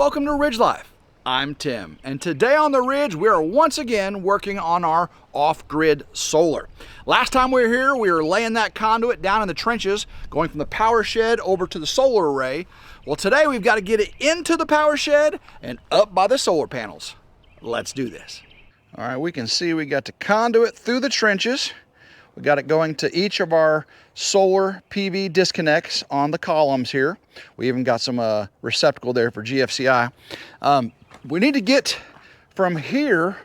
Welcome to Ridge Life. I'm Tim, and today on the Ridge we are once again working on our off-grid solar. Last time we were here, we were laying that conduit down in the trenches, going from the power shed over to the solar array. Well, today we've got to get it into the power shed and up by the solar panels. Let's do this. All right, we can see we got the conduit through the trenches. We got it going to each of our solar PV disconnects on the columns here. We even got some receptacle there for GFCI. We need to get from here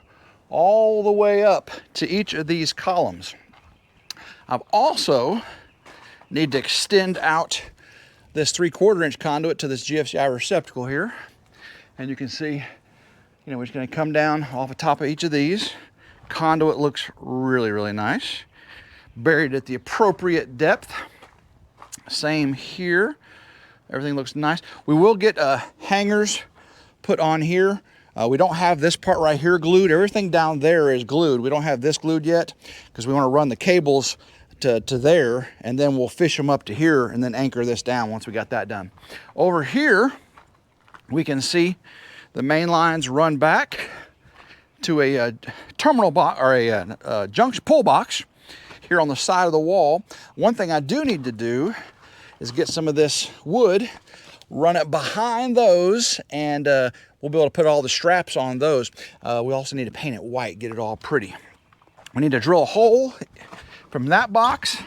all the way up to each of these columns. I've also need to extend out this 3/4 inch conduit to this GFCI receptacle here. And you can see, we're just going to come down off the top of each of these. Conduit looks really, really nice. Buried at the appropriate depth. Same here. Everything looks nice. We will get hangers put on here. We don't have this part right here glued. Everything down there is glued. We don't have this glued yet because we want to run the cables to there, and then we'll fish them up to here and then anchor this down once we got that done. Over here, we can see the main lines run back to a terminal box or a junction pull box here on the side of the wall. One thing I do need to do is get some of this wood, run it behind those, and we'll be able to put all the straps on those. We also need to paint it white, get it all pretty. We need to drill a hole from that box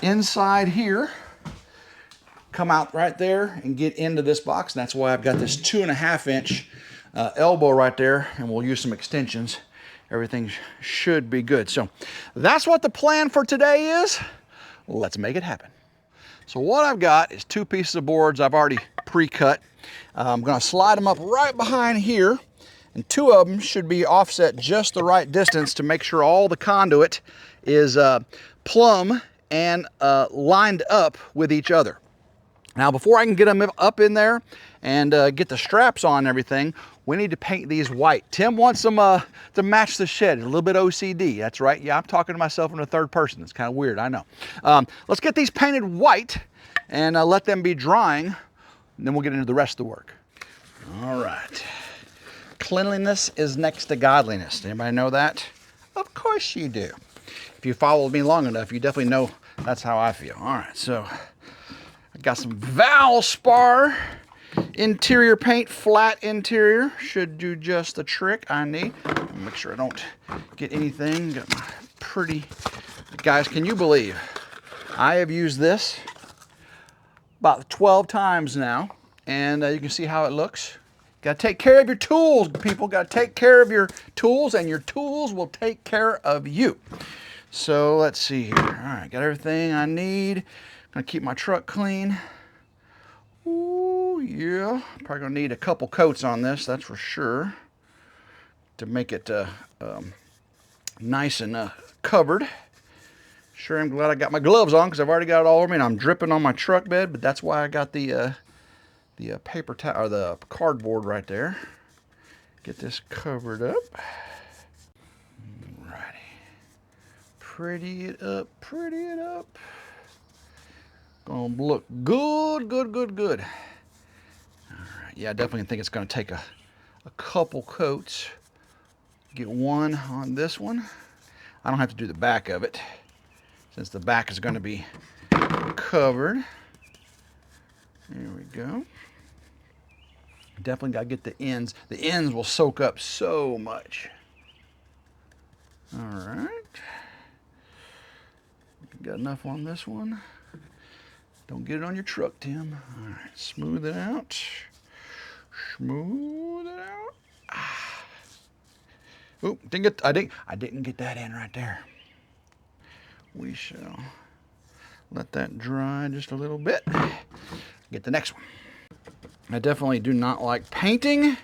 inside here, come out right there and get into this box. And that's why I've got this 2.5 inch elbow right there, and we'll use some extensions. Everything should be good. So that's what the plan for today is. Let's make it happen. So what I've got is 2 pieces of boards I've already pre-cut. I'm going to slide them up right behind here, and 2 of them should be offset just the right distance to make sure all the conduit is plumb and lined up with each other. Now, before I can get them up in there and get the straps on and everything, we need to paint these white. Tim wants them to match the shed. A little bit OCD, that's right. Yeah, I'm talking to myself in the third person. It's kind of weird, I know. Let's get these painted white and let them be drying, and then we'll get into the rest of the work. All right. Cleanliness is next to godliness. Anybody know that? Of course you do. If you followed me long enough, you definitely know that's how I feel. All right, so I got some Valspar interior paint, flat interior. Should do just the trick I need. Make sure I don't get anything. Got my pretty... Guys, can you believe I have used this about 12 times now, and you can see how it looks. Got to take care of your tools, people. Got to take care of your tools, and your tools will take care of you. So let's see here. All right, got everything I need. Gonna keep my truck clean. Ooh, yeah. Probably gonna need a couple coats on this, that's for sure, to make it nice and covered. Sure, I'm glad I got my gloves on because I've already got it all over me and I'm dripping on my truck bed, but that's why I got the paper towel or the cardboard right there. Get this covered up. Alrighty. Pretty it up, pretty it up. Gonna look good, good, good, good. All right, yeah, I definitely think it's gonna take a couple coats. Get one on this one. I don't have to do the back of it since the back is gonna be covered. There we go. Definitely gotta get the ends. The ends will soak up so much. All right. Got enough on this one. Don't get it on your truck, Tim. All right, smooth it out. Smooth it out. Ah. Oop, I didn't get that in right there. We shall let that dry just a little bit. Get the next one. I definitely do not like painting,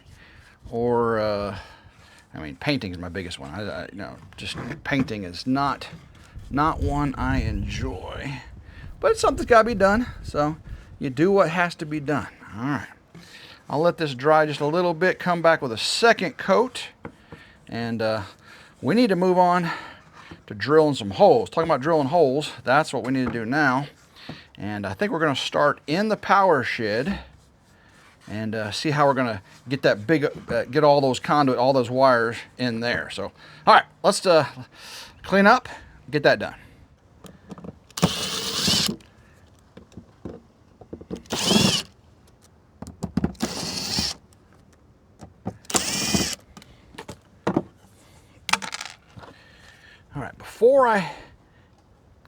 or painting is my biggest one. Just painting is not one I enjoy. But something's got to be done, so you do what has to be done. All right. I'll let this dry just a little bit, come back with a second coat, and we need to move on to drilling some holes. Talking about drilling holes, that's what we need to do now. And I think we're going to start in the power shed and see how we're gonna get that big, get all those conduit, all those wires in there. So, all right, let's clean up, get that done. All right, before I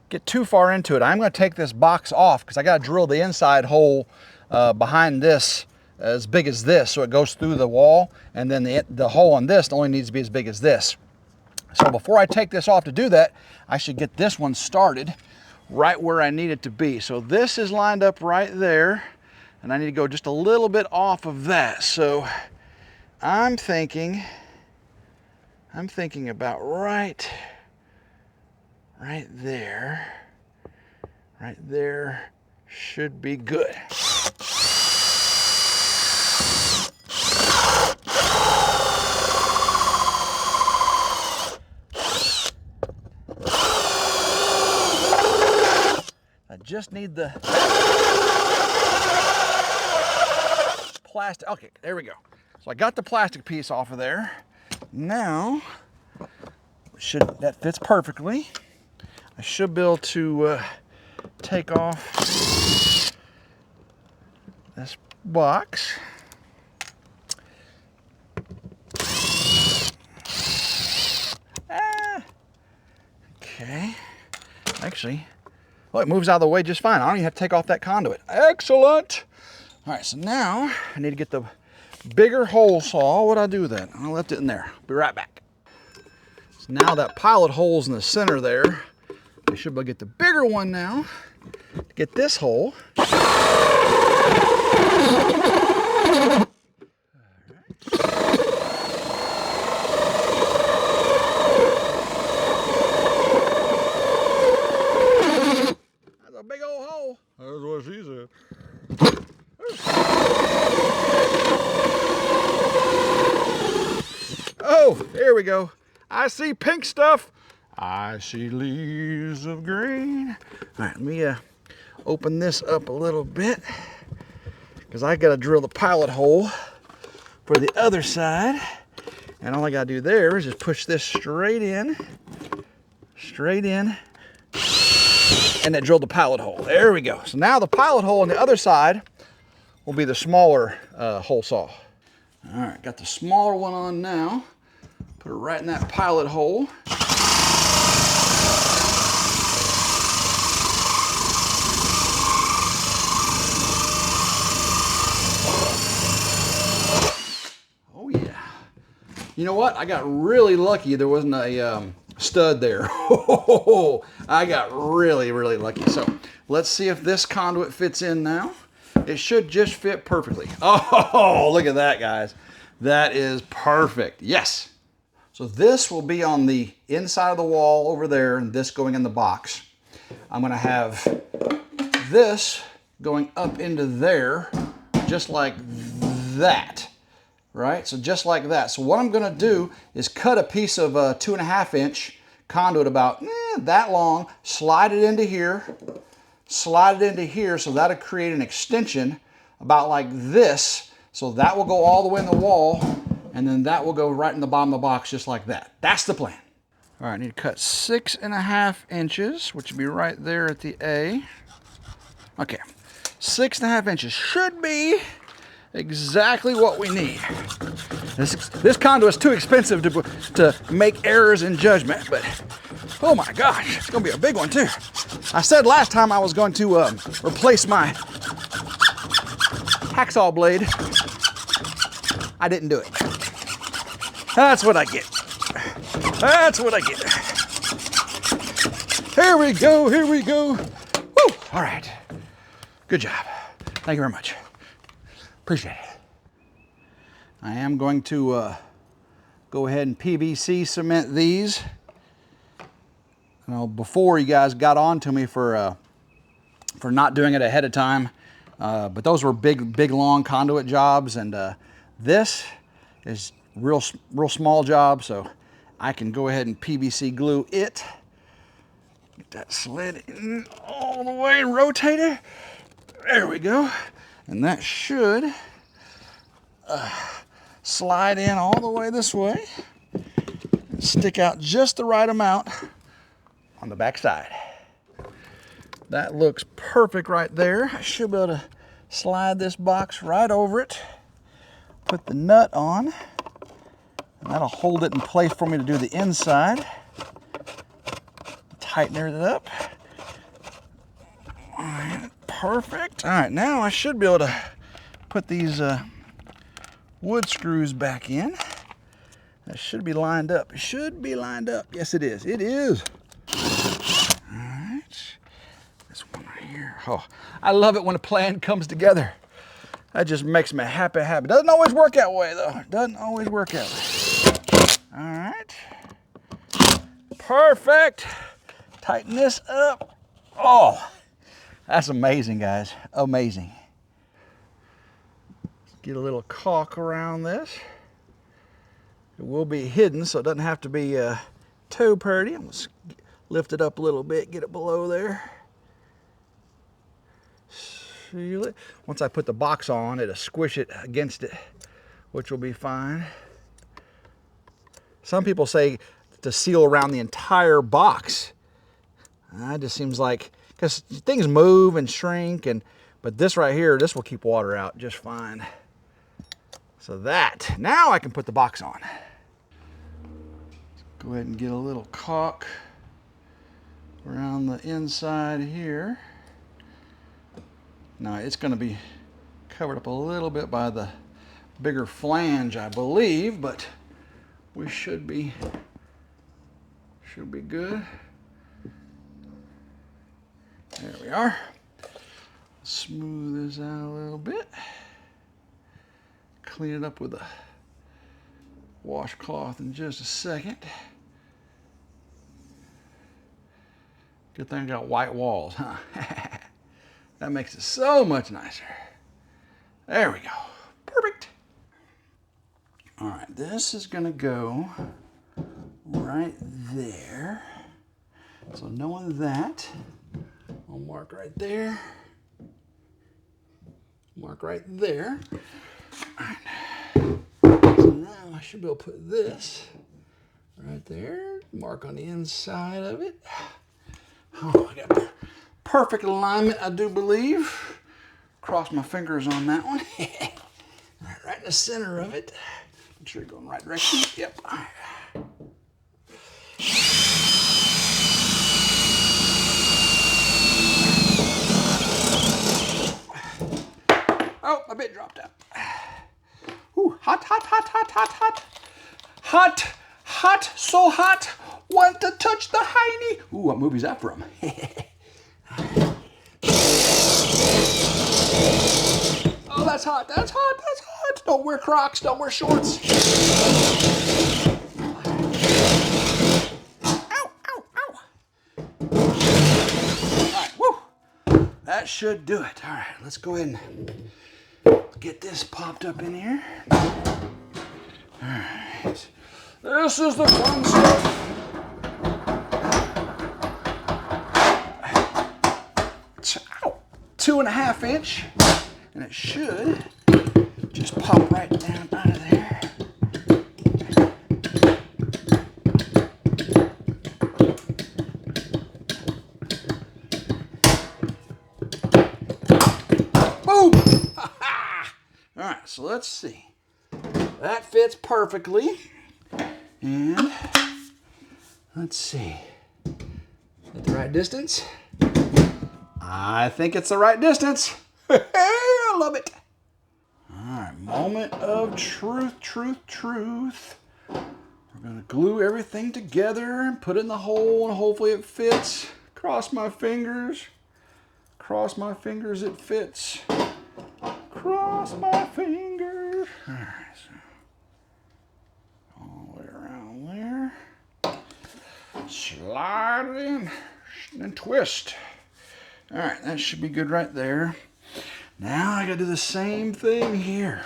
get too far into it, I'm going to take this box off because I got to drill the inside hole behind this as big as this, so it goes through the wall, and then the hole on this only needs to be as big as this. So before I take this off to do that, I should get this one started right where I need it to be. So this is lined up right there, and I need to go just a little bit off of that. So I'm thinking about right there. Right there should be good. I just need the plastic. Okay, there we go. So I got the plastic piece off of there. Now, that fits perfectly. I should be able to take off this box. Okay. Actually, well, it moves out of the way just fine. I don't even have to take off that conduit. Excellent. All right, so now I need to get the bigger hole saw. What'd I do with that? I left it in there. Be right back. So now that pilot hole's in the center there. I should be able to get the bigger one now to get this hole. That's a big old hole. That's what she said. Oh, there we go. I see pink stuff. I see leaves of green. All right, let me open this up a little bit because I got to drill the pilot hole for the other side. And all I got to do there is just push this straight in, and then drill the pilot hole. There we go. So now the pilot hole on the other side will be the smaller hole saw. All right, got the smaller one on now. Put it right in that pilot hole. Oh yeah. You know what? I got really lucky there wasn't a stud there. I got really, really lucky. So let's see if this conduit fits in now. It should just fit perfectly. Oh, look at that, guys. That is perfect. Yes. So this will be on the inside of the wall over there, and this going in the box. I'm going to have this going up into there, just like that, right? So just like that. So what I'm going to do is cut a piece of 2.5 inch conduit about that long, slide it into here, so that'll create an extension about like this. So that will go all the way in the wall, and then that will go right in the bottom of the box just like that. That's the plan. All right, I need to cut 6.5 inches, which would be right there at the A. Okay, 6.5 inches should be exactly what we need. This conduit is too expensive to make errors in judgment, but oh my gosh, it's gonna be a big one too. I said last time I was going to replace my hacksaw blade. I didn't do it. That's what I get. That's what I get. Here we go, here we go. Woo! All right. Good job. Thank you very much. Appreciate it. I am going to go ahead and PVC cement these. You know, before you guys got on to me for not doing it ahead of time, but those were big long conduit jobs, and this is real small job, so I can go ahead and PVC glue it. Get that slid in all the way and rotate it. There we go. And that should slide in all the way this way. Stick out just the right amount on the back side. That looks perfect right there. I should be able to slide this box right over it. Put the nut on. And that'll hold it in place for me to do the inside. Tighten it up. All right, perfect. All right, now I should be able to put these wood screws back in. That should be lined up. It should be lined up. Yes, it is. It is. All right. This one right here. Oh, I love it when a plan comes together. That just makes me happy. Doesn't always work that way, though. Doesn't always work that way. All right. Perfect. Tighten this up. Oh, that's amazing, guys. Amazing. Get a little caulk around this. It will be hidden, so it doesn't have to be too pretty. I'm going to lift it up a little bit, get it below there. Seal it. Once I put the box on, it'll squish it against it, which will be fine. Some people say to seal around the entire box. It just seems like, because things move and shrink, but this right here, this will keep water out just fine. So that, now I can put the box on. Go ahead and get a little caulk around the inside here. Now it's going to be covered up a little bit by the bigger flange, I believe, but we should be good. There we are. Smooth this out a little bit. Clean it up with a washcloth in just a second. Good thing I got white walls, huh? That makes it so much nicer. There we go. Perfect. All right, this is gonna go right there. So knowing that, I'll mark right there. Mark right there. All right. So now I should be able to put this right there. Mark on the inside of it. Oh, I got perfect alignment, I do believe. Cross my fingers on that one. Right in the center of it. Make sure you're going the right direction. Yep. All right. Oh, my bit dropped out. Ooh, hot, hot, hot, hot, hot, hot. Hot, hot, so hot. Want to touch the hiney. Ooh, what movie's that from? Oh, that's hot, that's hot, that's hot. Don't wear Crocs, don't wear shorts. Ow, ow, ow. All right, woo. That should do it. All right, let's go ahead and get this popped up in here. All right. This is the fun stuff. Ow. 2.5 inch. And it should just pop right down out of there. Boom! All right, so let's see. That fits perfectly. And let's see. Is that the right distance? I think it's the right distance. I love it. All right, moment of truth, truth, truth. We're gonna glue everything together and put it in the hole, and hopefully it fits. Cross my fingers. Cross my fingers it fits. Cross my fingers. All right, so all the way around there. Slide it in and twist. All right, that should be good right there. Now I gotta do the same thing here.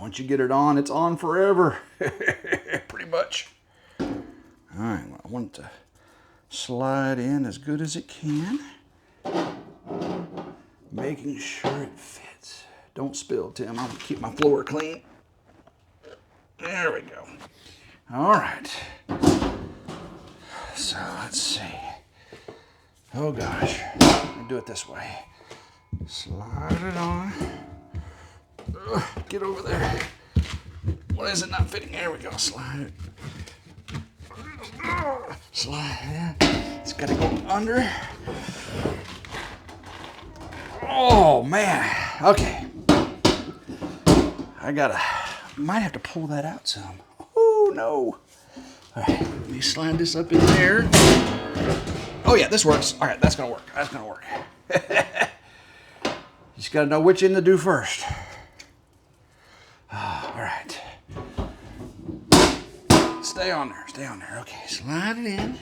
Once you get it on, it's on forever. Pretty much. All right, well, I want it to slide in as good as it can. Making sure it fits. Don't spill, Tim. I'm gonna keep my floor clean. There we go. All right. So let's see. Oh gosh. Let me do it this way. Slide it on. Ugh, get over there. What is it not fitting? There we go. Slide it. Slide it. It's got to go under. Oh man. Okay. Might have to pull that out some. Oh no. All right. Let me slide this up in there. Oh yeah, this works. All right, that's gonna work. That's gonna work. Just gotta know which end to do first. All right. Stay on there. Stay on there. Okay, slide it in.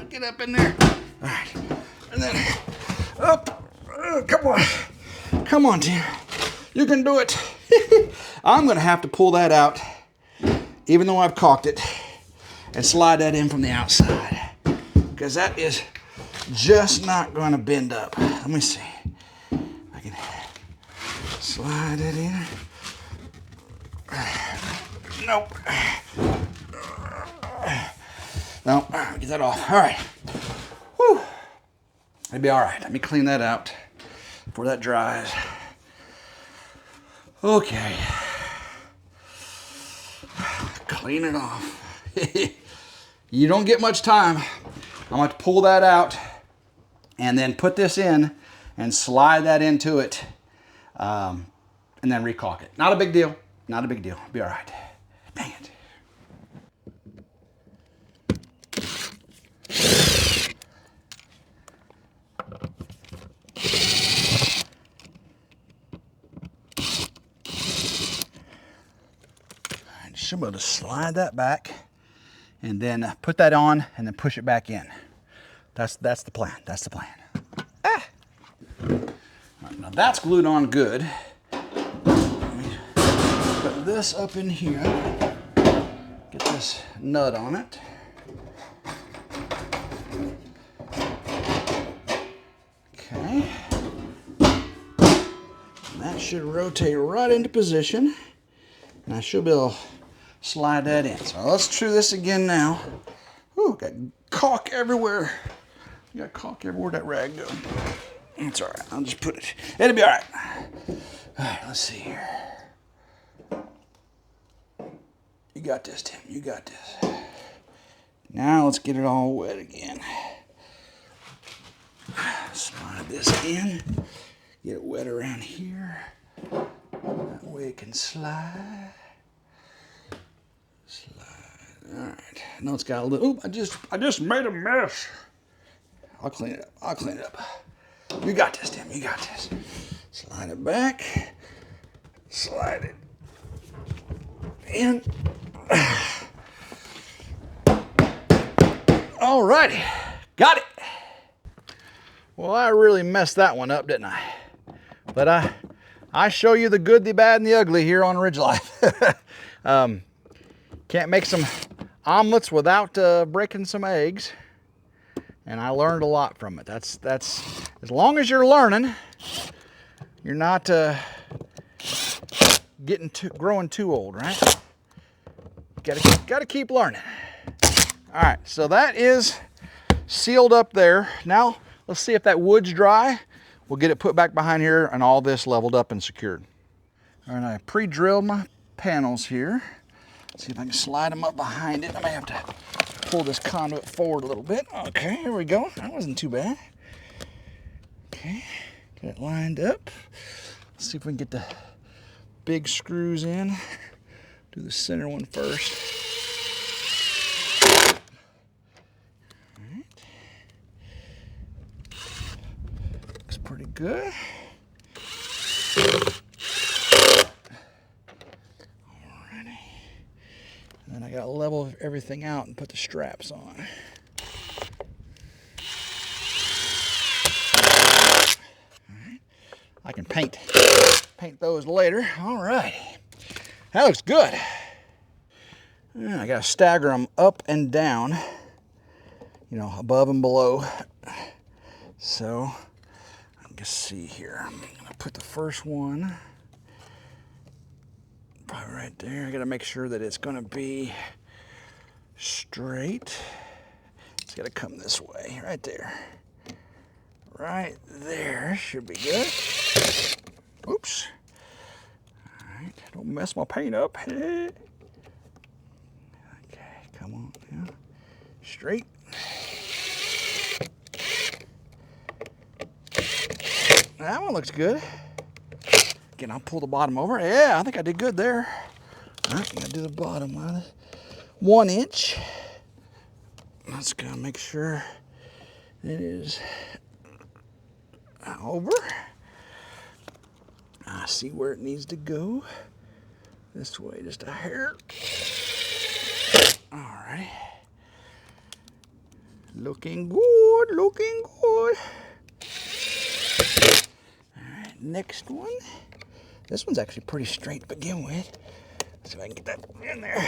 Get up in there. All right, and then up. Come on. Come on, Tim. You can do it. I'm gonna have to pull that out, even though I've caulked it, and slide that in from the outside, because that is just not going to bend up. Let me see. I can slide it in. Nope. No, get that off. All right. Whew. It'll be all right. Let me clean that out before that dries. Okay. Clean it off. You don't get much time. I'm going to pull that out and then put this in and slide that into it, and then recaulk it. Not a big deal. Not a big deal. Be all right. Dang it. Should be able to slide that back and then put that on and then push it back in. That's the plan. That's the plan. Ah. Right, now that's glued on good. Let me put this up in here. Get this nut on it. Okay. And that should rotate right into position. And I should be able to slide that in. So let's try this again now. Ooh, got caulk everywhere. You got caulk everywhere that rag goes. It's all right. I'll just put it. It'll be all right. All right, let's see here. You got this, Tim. You got this. Now let's get it all wet again. Slide this in. Get it wet around here. That way it can slide. All right. I know it's got a little. Oop! I just made a mess. I'll clean it up. I'll clean it up. You got this, Tim. You got this. Slide it back. Slide it in. All righty. Got it. Well, I really messed that one up, didn't I? But I show you the good, the bad, and the ugly here on RidgeLife. Can't make some omelets without breaking some eggs, and I learned a lot from it. That's as long as you're learning, you're not growing too old, right? Gotta keep learning. All right, so that is sealed up there. Now let's see if that wood's dry. We'll get it put back behind here and all this leveled up and secured. All right, I pre-drilled my panels here. Let's see if I can slide them up behind it. I may have to pull this conduit forward a little bit. Okay, here we go. That wasn't too bad. Okay, get it lined up. Let's see if we can get the big screws in. Do the center one first. All right. Looks pretty good. And then I got to level everything out and put the straps on. All right. I can paint those later. All right. That looks good. I got to stagger them up and down, you know, above and below. So let's see here. I'm gonna put the first one probably right there. I gotta make sure that it's gonna be straight. It's gotta come this way, right there. Right there should be good. Oops. All right, don't mess my paint up. Okay, come on now. Straight. That one looks good. Again, I'll pull the bottom over. Yeah, I think I did good there. All right, I'm gonna do the bottom one. 1 inch. Let's go make sure it is over. I see where it needs to go. This way, just a hair. All right. Looking good, looking good. All right, next one. This one's actually pretty straight to begin with. Let's see if I can get that in there.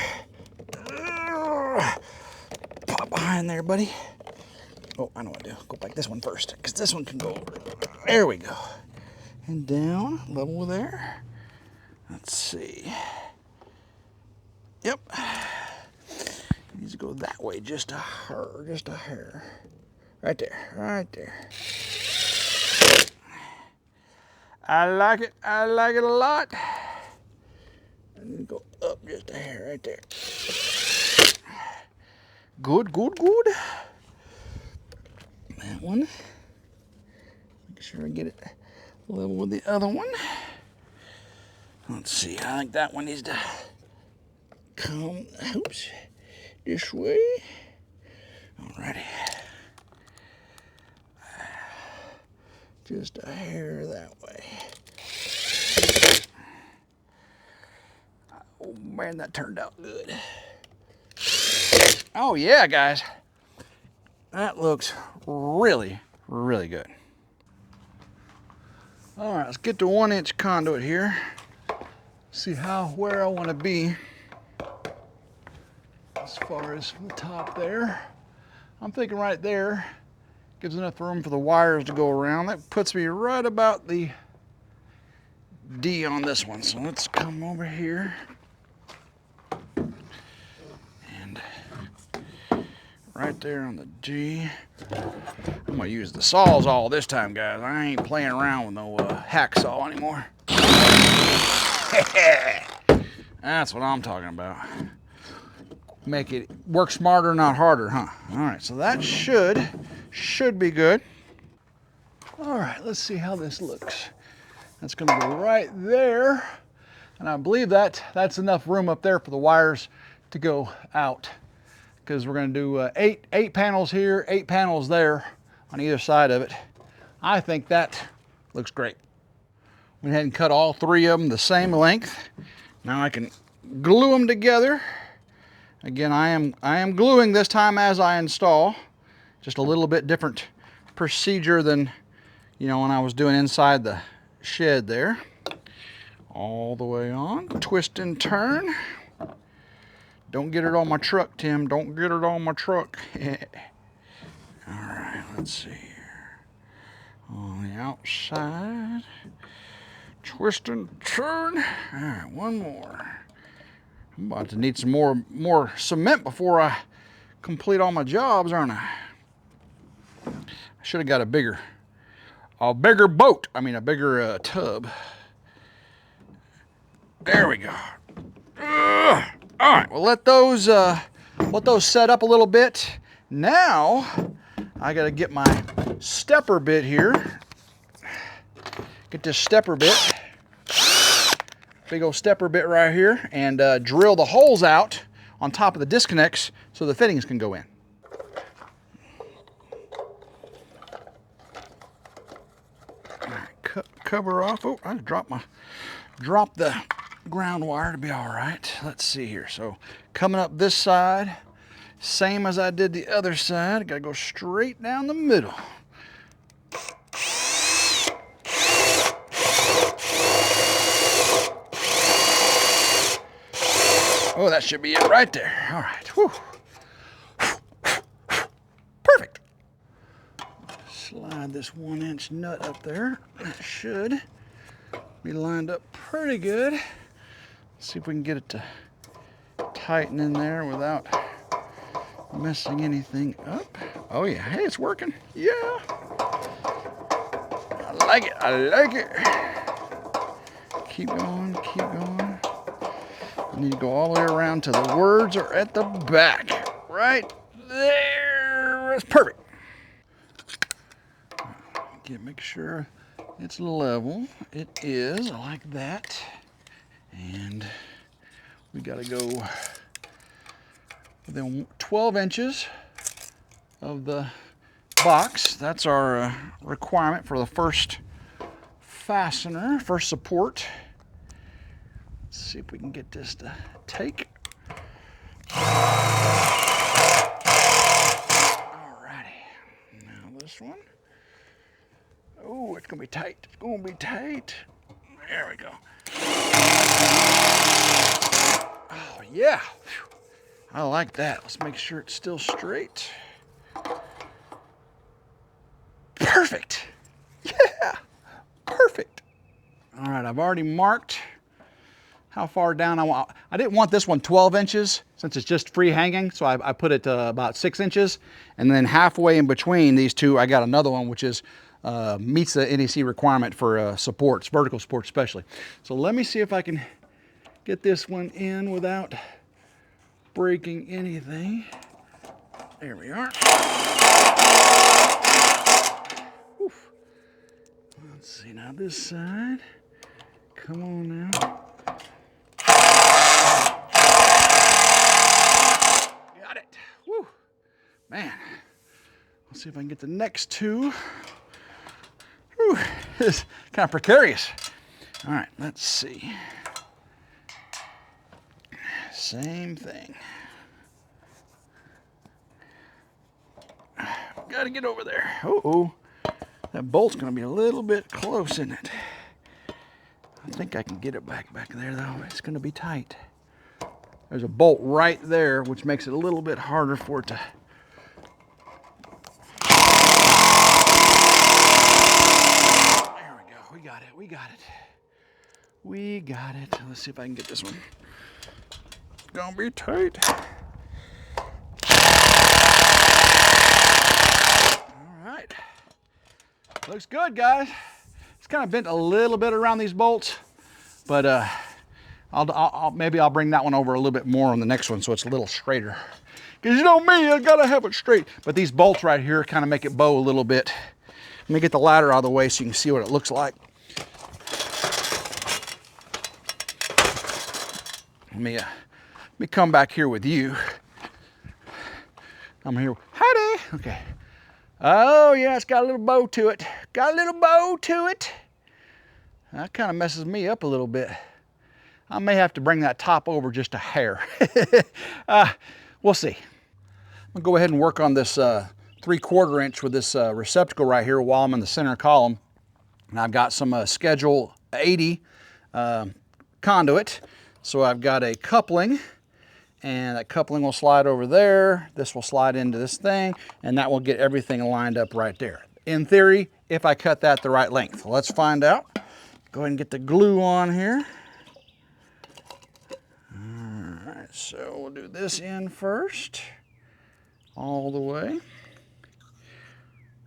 Pop behind there, buddy. Oh, I know what to do. Go back this one first, because this one can go over. There we go. And down, level there. Let's see. Yep. It needs to go that way, just a hair. Right there, right there. I like it a lot. I need to go up just a hair right there. Good, good, good. That one. Make sure I get it level with the other one. Let's see, I think that one needs to come, oops, this way. Alrighty. Just a hair that way. Oh man, that turned out good. Oh yeah, guys. That looks really, really good. All right, let's get the 1 inch conduit here. See where I want to be as far as the top there. I'm thinking right there gives enough room for the wires to go around. That puts me right about the D on this one. So let's come over here and right there on the G. I'm gonna use the Sawzall this time, guys. I ain't playing around with no hacksaw anymore. That's what I'm talking about. Make it work smarter, not harder, huh? All right, so that should be good. All right, let's see how this looks. That's gonna go right there. And I believe that's enough room up there for the wires to go out, because we're gonna do eight panels here, 8 panels there on either side of it. I think that looks great. Went ahead and cut all 3 of them the same length. Now I can glue them together. Again, I am gluing this time as I install. Just a little bit different procedure than, you know, when I was doing inside the shed there. All the way on, twist and turn. Don't get it on my truck, Tim. Don't get it on my truck. All right, let's see here. On the outside, twist and turn. All right, one more. I'm about to need some more cement before I complete all my jobs, aren't I? I should have got a bigger boat. I mean, a bigger tub. There we go. All right, well, let those set up a little bit. Now, I gotta get my stepper bit here. Get this stepper bit. Big old stepper bit right here, and drill the holes out on top of the disconnects so the fittings can go in. All right, cover off. Oh, I dropped the ground wire to be all right. Let's see here. So coming up this side, same as I did the other side. Got to go straight down the middle. Oh, that should be it right there. All right. Whew. Perfect. Slide slide this 1-inch nut up there. It should be lined up pretty good. Let's see if we can get it to tighten in there without messing anything up. Oh yeah, hey, it's working. Yeah. I like it, I like it. Keep going, keep going. I need to go all the way around till the words are at the back. Right there, that's perfect. Make sure it's level. It is, I like that. And we gotta go within 12 inches of the box. That's our requirement for the first fastener, first support. Let's see if we can get this to take. Alrighty, now this one. Oh, it's gonna be tight, it's gonna be tight. There we go. Oh yeah, I like that. Let's make sure it's still straight. Perfect, yeah, perfect. All right, I've already marked how far down I want. I didn't want this one 12 inches since it's just free hanging, so I put it about 6 inches. And then halfway in between these two, I got another one which is meets the NEC requirement for supports, vertical supports especially. So let me see if I can get this one in without breaking anything. There we are. Oof. Let's see now this side. Come on now. Got it. Woo. Man. Let's see if I can get the next two. Whew. This is kind of precarious. All right, let's see. Same thing. Got to get over there. Uh-oh. That bolt's going to be a little bit close, isn't it? I think I can get it back there, though. It's going to be tight. There's a bolt right there, which makes it a little bit harder for it to... There we go. We got it. We got it. We got it. Let's see if I can get this one. It's going to be tight. Looks good, guys. It's kind of bent a little bit around these bolts, but maybe I'll bring that one over a little bit more on the next one so it's a little straighter. Because you know me, I gotta have it straight. But these bolts right here kind of make it bow a little bit. Let me get the ladder out of the way so you can see what it looks like. Let me come back here with you. I'm here. Howdy. Okay. Oh yeah, it's got a little bow to it. Got a little bow to it. That kind of messes me up a little bit. I may have to bring that top over just a hair. We'll see. I'm gonna go ahead and work on this 3/4 inch with this receptacle right here while I'm in the center column. And I've got some schedule 80 conduit. So I've got a coupling, and that coupling will slide over there. This will slide into this thing, and that will get everything lined up right there. In theory, if I cut that the right length. Let's find out. Go ahead and get the glue on here. All right, so we'll do this end first, all the way.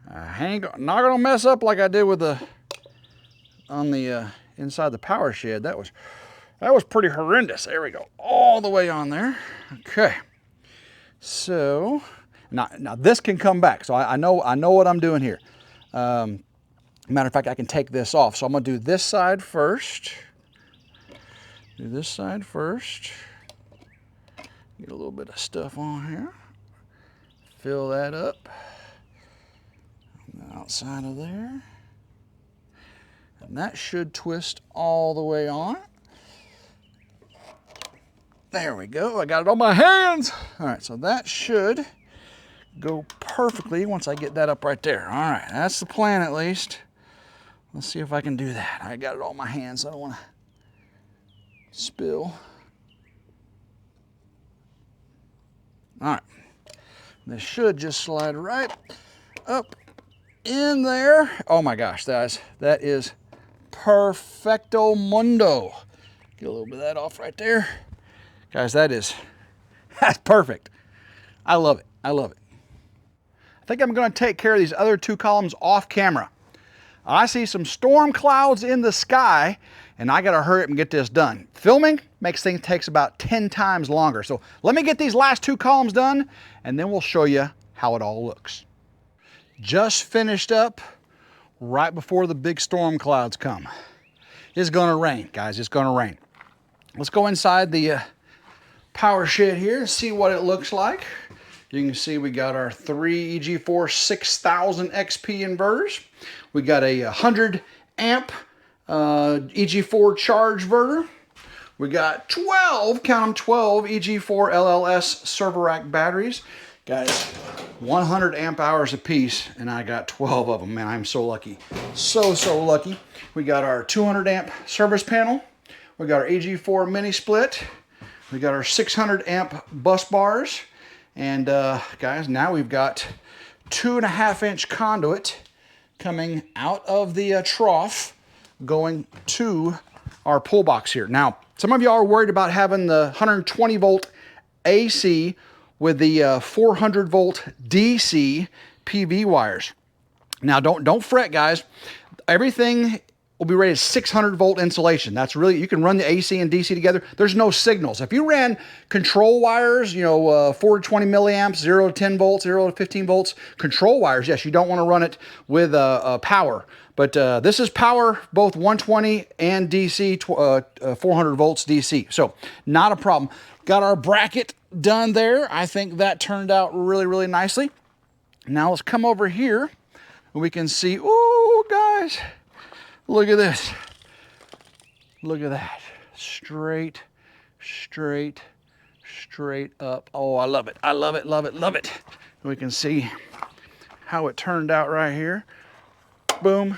Not gonna mess up like I did with on the inside the power shed. That was pretty horrendous. There we go, all the way on there. Okay, so now this can come back. So I know what I'm doing here. Matter of fact, I can take this off. So I'm gonna do this side first. Do this side first. Get a little bit of stuff on here. Fill that up. On the outside of there. And that should twist all the way on. There we go, I got it on my hands. All right, so that should go perfectly once I get that up right there. All right, that's the plan at least. Let's see if I can do that. I got it on my hands, so I don't want to spill. All right, this should just slide right up in there. Oh my gosh, guys, that is perfecto mundo. Get a little bit of that off right there. Guys, that's perfect. I love it. I love it. I think I'm going to take care of these other 2 columns off camera. I see some storm clouds in the sky, and I got to hurry up and get this done. Filming takes about 10 times longer. So let me get these last 2 columns done, and then we'll show you how it all looks. Just finished up right before the big storm clouds come. It's going to rain, guys. It's going to rain. Let's go inside the power shed here and see what it looks like. You can see we got our 3 EG4 6000 XP inverters. We got a 100 amp EG4 charge inverter. We got 12, count them, 12 EG4 LLS server rack batteries. Guys, 100 amp hours a piece, and I got 12 of them. Man, I'm so lucky. So lucky. We got our 200 amp service panel. We got our EG4 mini split. We got our 600 amp bus bars. And guys, now we've got 2.5-inch conduit coming out of the trough going to our pull box here. Now, some of y'all are worried about having the 120 volt AC with the 400 volt DC PV wires. Now, don't fret, guys. Everything will be rated 600 volt insulation. That's really, you can run the AC and DC together. There's no signals. If you ran control wires, you know, 4 to 20 milliamps, 0 to 10 volts, 0 to 15 volts, control wires, yes, you don't want to run it with power. But this is power, both 120 and DC, 400 volts DC. So not a problem. Got our bracket done there. I think that turned out really nicely. Now let's come over here and we can see, ooh, guys, look at this. Look at that. Straight up. Oh, I love it. I love it, love it, love it. We can see how it turned out right here. Boom,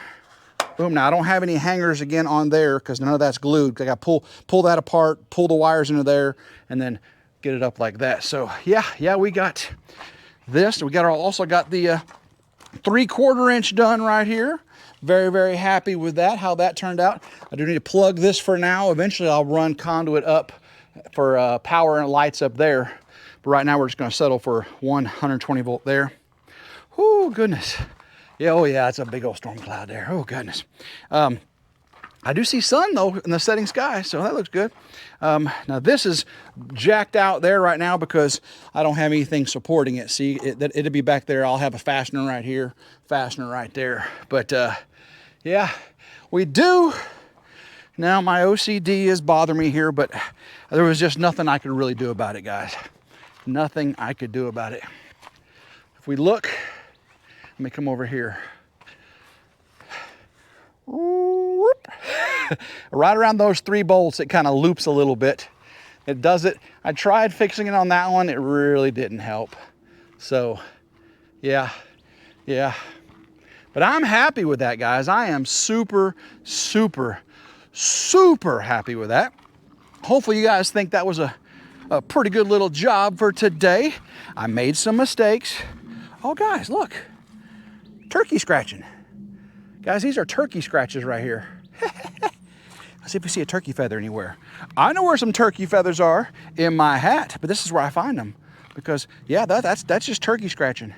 boom. Now I don't have any hangers again on there because none of that's glued. I got to pull that apart, pull the wires into there, and then get it up like that. So yeah, we got this. We also got the 3/4 inch done right here. Very happy with that, how that turned out. I do need to plug this for now. Eventually I'll run conduit up for power and lights up there. But right now we're just going to settle for 120 volt there. Oh goodness. Yeah, oh yeah, it's a big old storm cloud there. Oh goodness. I do see sun though in the setting sky, so that looks good. Now this is jacked out there right now because I don't have anything supporting it. See, it'll be back there. I'll have a fastener right here, fastener right there. But yeah, we do. Now my OCD is bothering me here, but there was just nothing I could really do about it, guys. Nothing I could do about it. If we look, let me come over here. Right around those 3 bolts, it kind of loops a little bit. It does it. I tried fixing it on that one. It really didn't help. So yeah. But I'm happy with that, guys. I am super happy with that. Hopefully you guys think that was a pretty good little job for today. I made some mistakes. Oh guys, look. Turkey scratching. Guys, these are turkey scratches right here. Let's see if we see a turkey feather anywhere. I know where some turkey feathers are in my hat, but this is where I find them. Because, yeah, that's just turkey scratching.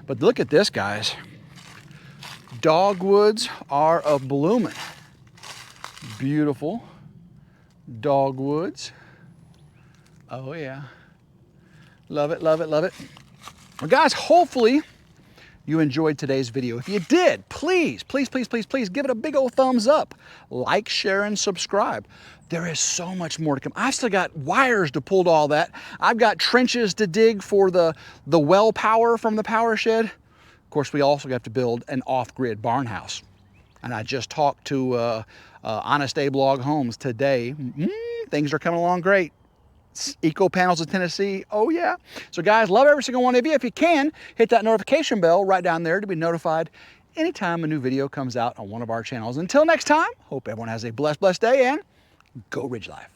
But look at this, guys. Dogwoods are a-bloomin'. Beautiful dogwoods. Oh, yeah. Love it, love it, love it. Well, guys, hopefully you enjoyed today's video. If you did, please give it a big old thumbs up. Like, share, and subscribe. There is so much more to come. I've still got wires to pull to all that. I've got trenches to dig for the well power from the power shed. Of course, we also have to build an off-grid barn house. And I just talked to Honest Abe Log Homes today. Things are coming along great. Eco Panels of Tennessee, oh yeah. So guys, love every single one of you. If you can, hit that notification bell right down there to be notified anytime a new video comes out on one of our channels. Until next time, hope everyone has a blessed day and go Ridge Life.